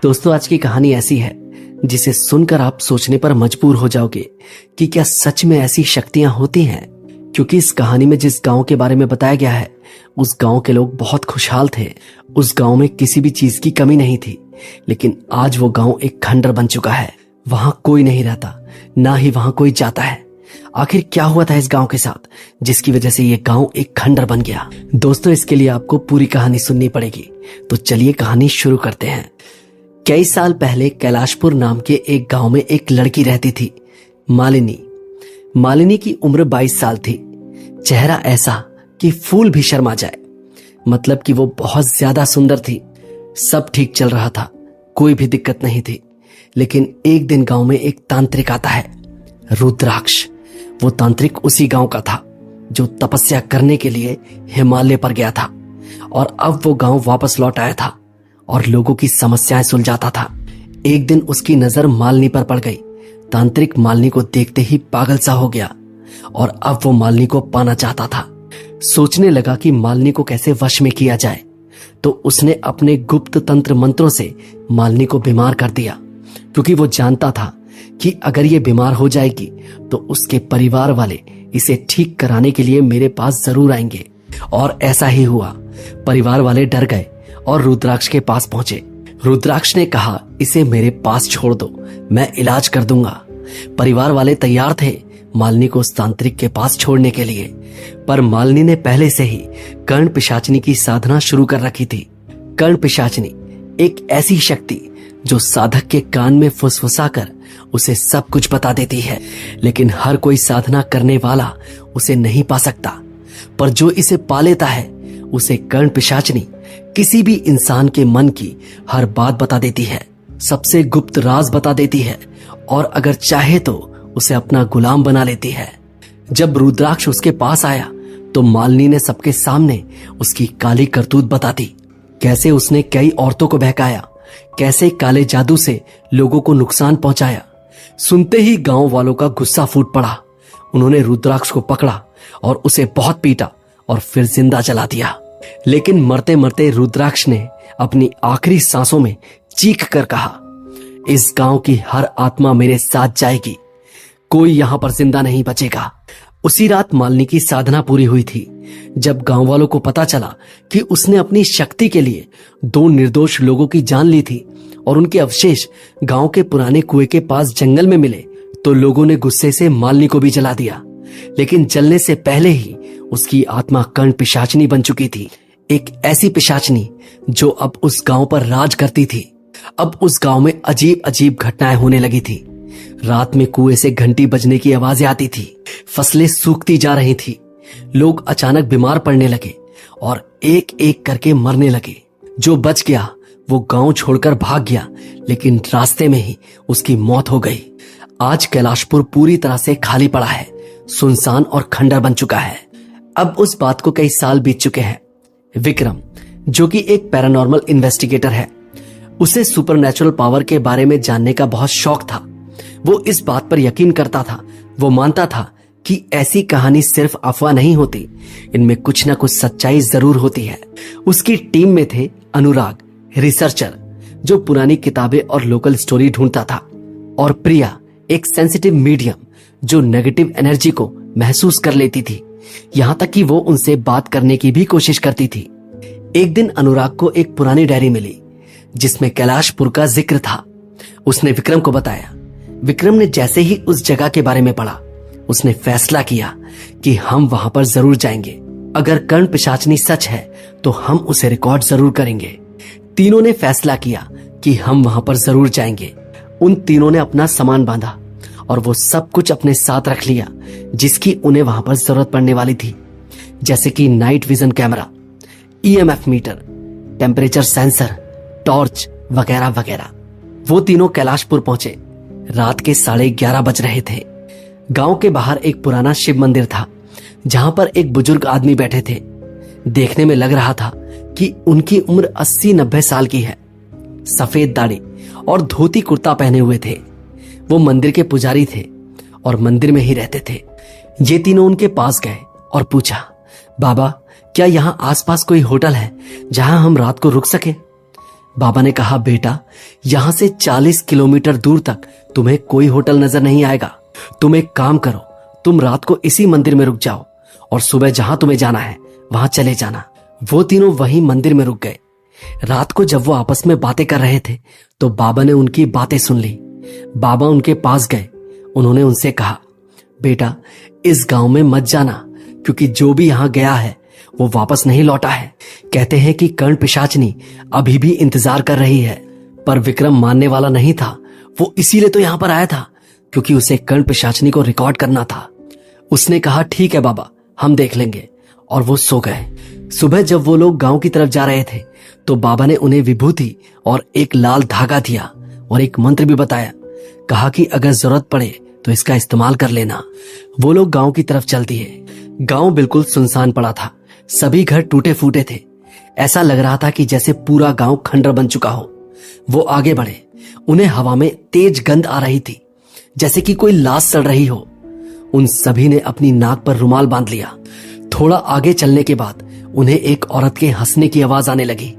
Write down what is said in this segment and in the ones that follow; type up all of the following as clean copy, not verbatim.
दोस्तों, आज की कहानी ऐसी है जिसे सुनकर आप सोचने पर मजबूर हो जाओगे कि क्या सच में ऐसी शक्तियां होती हैं। क्योंकि इस कहानी में जिस गांव के बारे में बताया गया है, उस गांव के लोग बहुत खुशहाल थे। उस गांव में किसी भी चीज की कमी नहीं थी। लेकिन आज वो गांव एक खंडर बन चुका है। वहां कोई नहीं रहता, ना ही वहां कोई जाता है। आखिर क्या हुआ था इस गांव के साथ जिसकी वजह से ये गांव एक खंडर बन गया? दोस्तों, इसके लिए आपको पूरी कहानी सुननी पड़ेगी। तो चलिए कहानी शुरू करते हैं। कई साल पहले कैलाशपुर नाम के एक गांव में एक लड़की रहती थी, मालिनी। मालिनी की उम्र 22 साल थी। चेहरा ऐसा कि फूल भी शर्मा जाए, मतलब कि वो बहुत ज्यादा सुंदर थी। सब ठीक चल रहा था, कोई भी दिक्कत नहीं थी। लेकिन एक दिन गांव में एक तांत्रिक आता है, रुद्राक्ष। वो तांत्रिक उसी गांव का था जो तपस्या करने के लिए हिमालय पर गया था, और अब वो गांव वापस लौट आया था और लोगों की समस्याएं सुलझाता था। एक दिन उसकी नजर मालिनी पर पड़ गई। तांत्रिक मालिनी को देखते ही पागल सा हो गया और अब वो मालिनी को पाना चाहता था। सोचने लगा कि मालिनी को कैसे वश में किया जाए, तो उसने अपने गुप्त तंत्र मंत्रों से मालिनी को बीमार कर दिया। क्योंकि वो जानता था कि अगर ये बीमार हो जाएगी तो उसके परिवार वाले इसे ठीक कराने के लिए मेरे पास जरूर आएंगे। और ऐसा ही हुआ। परिवार वाले डर गए और रुद्राक्ष के पास पहुंचे। रुद्राक्ष ने कहा, इसे मेरे पास छोड़ दो, मैं इलाज कर दूंगा। परिवार वाले तैयार थे मालिनी को उस तांत्रिक के पास छोड़ने के लिए, पर मालिनी ने पहले से ही कर्ण पिशाचनी की साधना शुरू कर रखी थी। कर्ण पिशाचनी एक ऐसी शक्ति जो साधक के कान में फुसफुसाकर उसे सब कुछ बता देती है। लेकिन हर कोई साधना करने वाला उसे नहीं पा सकता, पर जो इसे पा लेता है उसे कर्ण पिशाचनी किसी भी इंसान के मन की हर बात बता देती है, सबसे गुप्त राज बता देती है, और अगर चाहे तो उसे अपना गुलाम बना लेती है। जब रुद्राक्ष उसके पास आया तो मालिनी ने सबके सामने उसकी काली करतूत बता दी। कैसे उसने कई औरतों को बहकाया, कैसे काले जादू से लोगों को नुकसान पहुंचाया। सुनते ही गांव वालों का गुस्सा फूट पड़ा। उन्होंने रुद्राक्ष को पकड़ा और उसे बहुत पीटा और फिर जिंदा जला दिया। लेकिन मरते मरते रुद्राक्ष ने अपनी आखिरी सांसों में चीख कर कहा, इस गांव की हर आत्मा मेरे साथ जाएगी, कोई यहां पर जिंदा नहीं बचेगा। उसी रात मालिनी की साधना पूरी हुई थी। जब गांव वालों को पता चला कि उसने अपनी शक्ति के लिए 2 निर्दोष लोगों की जान ली थी और उनके अवशेष गांव के पुराने कुएं के पास जंगल में मिले, तो लोगों ने गुस्से से मालिनी को भी जला दिया। लेकिन जलने से पहले ही उसकी आत्मा कर्ण पिशाचनी बन चुकी थी। एक ऐसी पिशाचनी जो अब उस गांव पर राज करती थी। अब उस गांव में अजीब अजीब घटनाएं होने लगी थी। रात में कुएं से घंटी बजने की आवाजें आती थी, फसलें सूखती जा रही थी, लोग अचानक बीमार पड़ने लगे और एक एक करके मरने लगे। जो बच गया वो गांव छोड़कर भाग गया, लेकिन रास्ते में ही उसकी मौत हो गई। आज कैलाशपुर पूरी तरह से खाली पड़ा है, सुनसान और खंडर बन चुका है। अब उस बात को कई साल बीत चुके हैं। विक्रम, जो कि एक पैरानॉर्मल इन्वेस्टिगेटर है, उसे सुपरनैचुरल पावर के बारे में जानने का बहुत शौक था। वो इस बात पर यकीन करता था, वो मानता था कि ऐसी कहानी सिर्फ अफवाह नहीं होती, इनमें कुछ ना कुछ सच्चाई जरूर होती है। उसकी टीम में थे अनुराग, रिसर्चर जो पुरानी किताबें और लोकल स्टोरी ढूंढता था, और प्रिया, एक सेंसिटिव मीडियम जो नेगेटिव एनर्जी को महसूस कर लेती थी, यहां तक कि वो उनसे बात करने की भी कोशिश करती थी। एक दिन अनुराग को एक पुरानी डायरी मिली जिसमें कैलाशपुर का जिक्र था। उसने विक्रम को बताया। विक्रम ने जैसे ही उस जगह के बारे में पढ़ा, उसने फैसला किया कि हम वहां पर जरूर जाएंगे। अगर कर्ण पिशाचनी सच है तो हम उसे रिकॉर्ड जरूर करेंगे। तीनों ने फैसला किया कि हम वहां पर जरूर जाएंगे। उन तीनों ने अपना सामान बांधा और वो सब कुछ अपने साथ रख लिया जिसकी उन्हें वहां पर जरूरत पड़ने वाली थी, जैसे कि night vision camera, EMF meter, temperature sensor, torch वगैरह वगैरह। वो तीनों कैलाशपुर पहुंचे। रात के 11:30 बज रहे थे। गांव के बाहर एक पुराना शिव मंदिर था जहां पर एक बुजुर्ग आदमी बैठे थे। देखने में लग रहा था कि उनकी उम्र 80-90 साल की है। सफेद दाढ़ी और धोती कुर्ता पहने हुए थे। वो मंदिर के पुजारी थे और मंदिर में ही रहते थे। ये तीनों उनके पास गए और पूछा, बाबा, क्या यहाँ आसपास कोई होटल है जहां हम रात को रुक सके? बाबा ने कहा, बेटा यहां से 40 किलोमीटर दूर तक तुम्हें कोई होटल नजर नहीं आएगा। तुम एक काम करो, तुम रात को इसी मंदिर में रुक जाओ और सुबह जहां तुम्हें जाना है वहां चले जाना। वो तीनों वहीं मंदिर में रुक गए। रात को जब वो आपस में बातें कर रहे थे तो बाबा ने उनकी बातें सुन ली। बाबा उनके पास गए। उन्होंने उनसे कहा, बेटा इस गांव में मत जाना, क्योंकि जो भी यहां गया है वो वापस नहीं लौटा है। कहते हैं कि कर्ण पिशाचनी अभी भी इंतजार कर रही है। पर विक्रम मानने वाला नहीं था। वो इसीलिए तो यहां पर आया था क्योंकि उसे कर्ण पिशाचनी को रिकॉर्ड करना था। उसने कहा, ठीक है बाबा, हम देख लेंगे, और वो सो गए। सुबह जब वो लोग गांव की तरफ जा रहे थे तो बाबा ने उन्हें विभूति और एक लाल धागा दिया और एक मंत्र भी बताया। कहा कि अगर जरूरत पड़े तो इसका इस्तेमाल कर लेना। वो लोग गांव की तरफ चल दिए। गांव बिल्कुल सुनसान पड़ा था। सभी घर टूटे फूटे थे। ऐसा लग रहा था कि जैसे पूरा गांव खंडर बन चुका हो। वो आगे बढ़े। उन्हें हवा में तेज गंध आ रही थी, जैसे कि कोई लाश सड़ रही हो। उन सभी ने अपनी नाक पर रुमाल बांध लिया। थोड़ा आगे चलने के बाद उन्हें एक औरत के हंसने की आवाज आने लगी।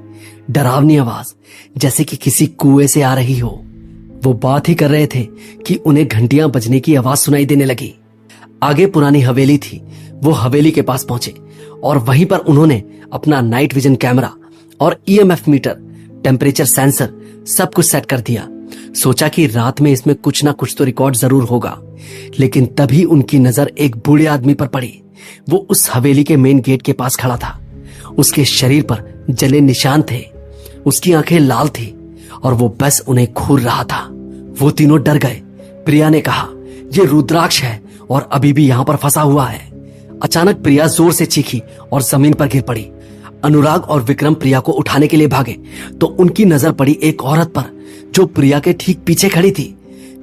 डरावनी आवाज, जैसे कि किसी कुएं से आ रही हो। वो बात ही कर रहे थे कि उन्हें घंटियां बजने की आवाज सुनाई देने लगी। आगे पुरानी हवेली थी। वो हवेली के पास पहुंचे और वहीं पर उन्होंने अपना नाइट विजन कैमरा और ईएमएफ मीटर, टेम्परेचर सेंसर सब कुछ सेट कर दिया। सोचा कि रात में इसमें कुछ ना कुछ तो रिकॉर्ड जरूर होगा। लेकिन तभी उनकी नजर एक बूढ़े आदमी पर पड़ी। वो उस हवेली के मेन गेट के पास खड़ा था। उसके शरीर पर जले निशान थे। उसकी आंखें लाल थी और वो बस उन्हें घूर रहा था। वो तीनों डर गए। प्रिया ने कहा, ये रुद्राक्ष है और अभी भी यहां पर फंसा हुआ है। अचानक प्रिया जोर से चीखी और जमीन पर गिर पड़ी। अनुराग और विक्रम प्रिया को उठाने के लिए भागे तो उनकी नजर पड़ी एक औरत पर जो प्रिया के ठीक पीछे खड़ी थी।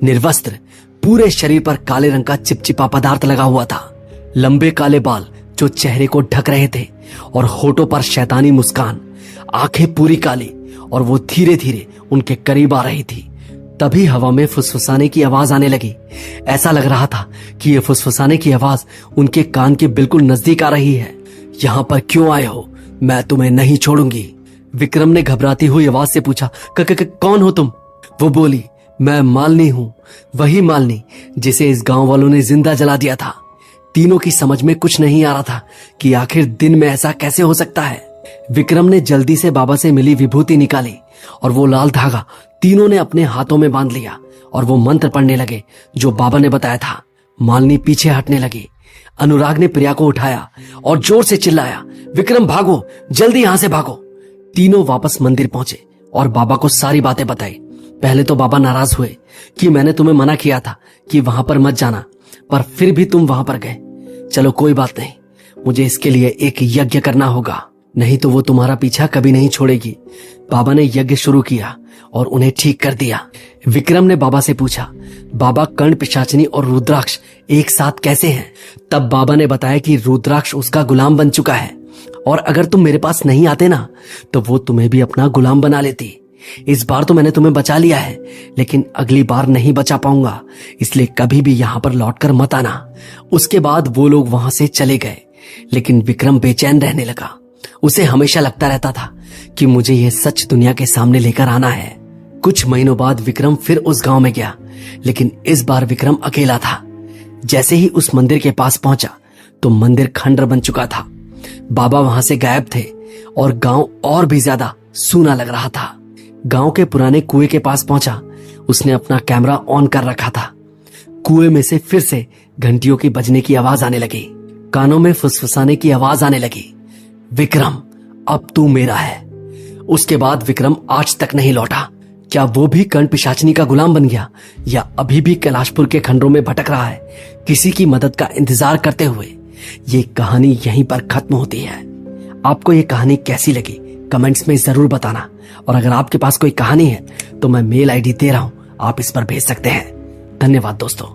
निर्वस्त्र, पूरे शरीर पर काले रंग का चिपचिपा पदार्थ लगा हुआ था। लंबे काले बाल जो चेहरे को ढक रहे थे और होठों पर शैतानी मुस्कान। आंखें पूरी काली और वो धीरे धीरे उनके करीब आ रही थी। तभी हवा में फुसफुसाने की आवाज आने लगी। ऐसा लग रहा था कि ये फुसफुसाने की आवाज उनके कान के बिल्कुल नजदीक आ रही है। यहाँ पर क्यों आए हो? मैं तुम्हें नहीं छोड़ूंगी। विक्रम ने घबराती हुई आवाज से पूछा, कौन हो तुम? वो बोली, मैं मालनी हूँ, वही मालनी जिसे इस गांव वालों ने जिंदा जला दिया था। तीनों की समझ में कुछ नहीं आ रहा था कि आखिर दिन में ऐसा कैसे हो सकता है। विक्रम ने जल्दी से बाबा से मिली विभूति निकाली और वो लाल धागा तीनों ने अपने हाथों में बांध लिया और वो मंत्र पढ़ने लगे जो बाबा ने बताया था। मालनी पीछे हटने लगी। अनुराग ने प्रिया को उठाया और जोर से चिल्लाया, विक्रम भागो, जल्दी यहां से भागो। तीनों वापस मंदिर पहुंचे और बाबा को सारी बातें बताई। पहले तो बाबा नाराज हुए कि मैंने तुम्हें मना किया था कि वहां पर मत जाना, पर फिर भी तुम वहां पर गए। चलो कोई बात नहीं, मुझे इसके लिए एक यज्ञ करना होगा, नहीं तो वो तुम्हारा पीछा कभी नहीं छोड़ेगी। बाबा ने यज्ञ शुरू किया और उन्हें ठीक कर दिया। विक्रम ने बाबा से पूछा, बाबा कर्ण पिशाचनी और रुद्राक्ष एक साथ कैसे हैं? तब बाबा ने बताया कि रुद्राक्ष उसका गुलाम बन चुका है और अगर तुम मेरे पास नहीं आते ना तो वो तुम्हें भी अपना गुलाम बना लेती। इस बार तो मैंने तुम्हें बचा लिया है, लेकिन अगली बार नहीं बचा पाऊंगा, इसलिए कभी भी यहाँ पर लौटकर मत आना। उसके बाद वो लोग वहां से चले गए, लेकिन विक्रम बेचैन रहने लगा। उसे हमेशा लगता रहता था कि मुझे यह सच दुनिया के सामने लेकर आना है। कुछ महीनों बाद विक्रम फिर उस गांव में गया, लेकिन इस बार विक्रम अकेला था। जैसे ही उस मंदिर के पास पहुंचा तो मंदिर खंडर बन चुका था। बाबा वहां से गायब थे और गांव और भी ज्यादा सूना लग रहा था। गांव के पुराने कुएं के पास पहुंचा। उसने अपना कैमरा ऑन कर रखा था। कुएं में से फिर से घंटियों की बजने की आवाज आने लगी। कानों में फुसफुसाने की आवाज आने लगी, विक्रम अब तू मेरा है। उसके बाद विक्रम आज तक नहीं लौटा। क्या वो भी कर्ण पिशाचनी का गुलाम बन गया या अभी भी कैलाशपुर के खंडरों में भटक रहा है किसी की मदद का इंतजार करते हुए? ये कहानी यहीं पर खत्म होती है। आपको ये कहानी कैसी लगी कमेंट्स में जरूर बताना, और अगर आपके पास कोई कहानी है तो मैं मेल आईडी दे रहा हूं, आप इस पर भेज सकते हैं। धन्यवाद दोस्तों।